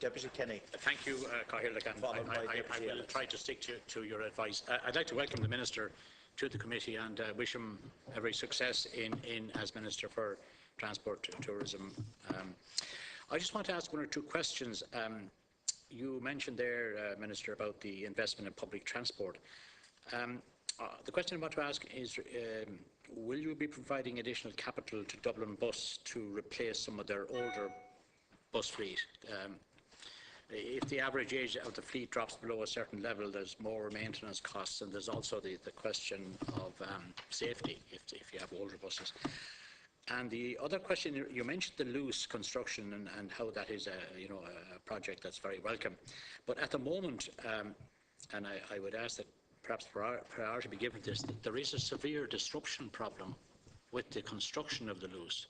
Deputy Kenny. Thank you, Cahill. I will try to stick to your advice. I'd like to welcome the Minister to the committee and wish him every success as Minister for Transport, Tourism. I just want to ask one or two questions. You mentioned there, Minister, about the investment in public transport. The question I want to ask is, will you be providing additional capital to Dublin Bus to replace some of their older bus fleet? If the average age of the fleet drops below a certain level, there's more maintenance costs, and there's also the question of safety if you have older buses. And the other question, you mentioned the Luas construction and how that is a project that's very welcome. But at the moment, and I would ask that perhaps priority be given to this, that there is a severe disruption problem with the construction of the Luas.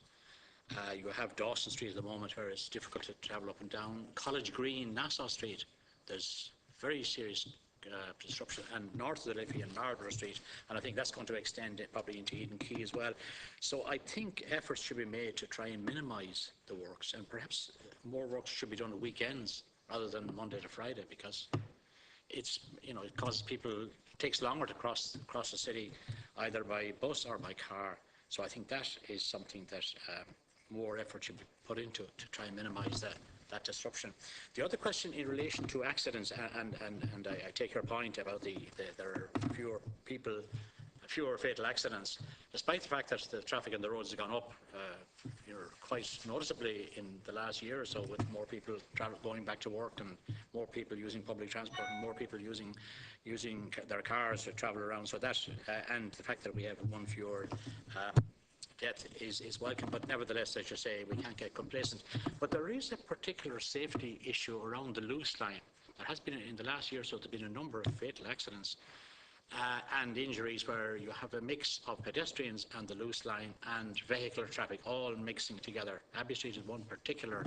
You have Dawson Street at the moment where it's difficult to travel up and down. College Green, Nassau Street, there's very serious disruption, and north of the Liffey and Marlborough Street, and I think that's going to extend it probably into Eden Quay as well. So I think efforts should be made to try and minimise the works, and perhaps more works should be done on weekends rather than Monday to Friday, because it's, it causes people, it takes longer to cross the city either by bus or by car. So I think that is something that more effort should be put into to try and minimise that disruption. The other question in relation to accidents, and I take your point about there are fewer fatal accidents, despite the fact that the traffic on the roads has gone up quite noticeably in the last year or so, with more people going back to work and more people using public transport and more people using their cars to travel around. So that and the fact that we have one fewer death is welcome, but nevertheless, as you say, we can't get complacent. But there is a particular safety issue around the Luas line. There has been, in the last year or so, there have been a number of fatal accidents and injuries where you have a mix of pedestrians and the Luas line and vehicular traffic all mixing together. Abbey Street is one particular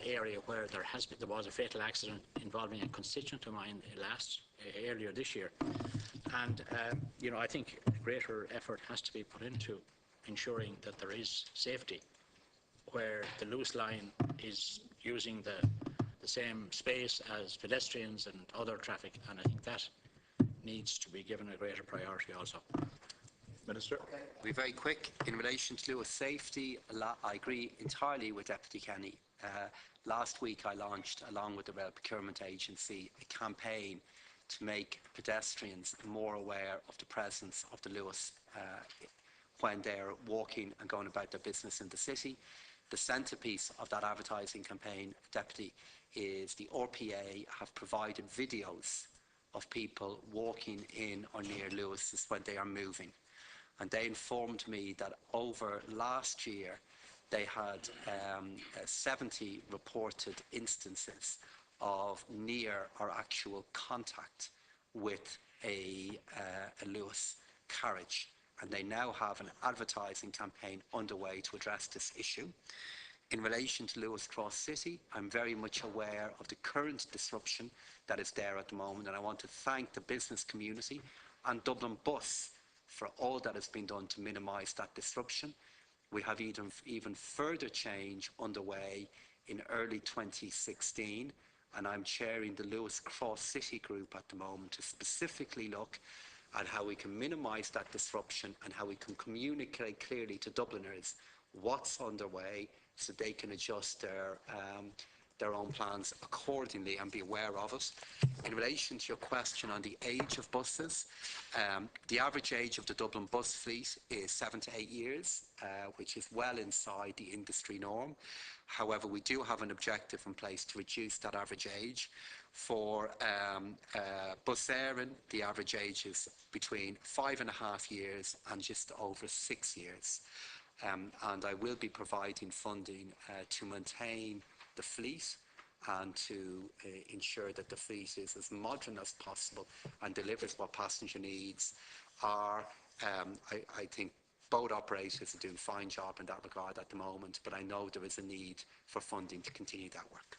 area where there was a fatal accident involving a constituent of mine earlier this year. And I think greater effort has to be put into ensuring that there is safety where the Luas line is using the same space as pedestrians and other traffic, and I think that needs to be given a greater priority also. Minister. Okay. I'll be very quick. In relation to Luas safety, I agree entirely with Deputy Kenny. Last week I launched, along with the Rail Procurement Agency, a campaign to make pedestrians more aware of the presence of the Luas when they're walking and going about their business in the city. The centrepiece of that advertising campaign, Deputy, is the RPA have provided videos of people walking in or near Luas when they are moving. And they informed me that over last year they had 70 reported instances of near or actual contact with a Luas carriage. And they now have an advertising campaign underway to address this issue. In relation to Luas Cross City, I'm very much aware of the current disruption that is there at the moment, and I want to thank the business community and Dublin Bus for all that has been done to minimise that disruption. We have even further change underway in early 2016, and I'm chairing the Luas Cross City group at the moment to specifically look at how we can minimise that disruption and how we can communicate clearly to Dubliners what's underway so they can adjust their own plans accordingly and be aware of it. In relation to your question on the age of buses, the average age of the Dublin bus fleet is 7 to 8 years, which is well inside the industry norm. However, we do have an objective in place to reduce that average age. For bus Éireann, the average age is between 5.5 years and just over 6 years. And I will be providing funding to maintain the fleet and to ensure that the fleet is as modern as possible and delivers what passenger needs are. I think both operators are doing a fine job in that regard at the moment, but I know there is a need for funding to continue that work.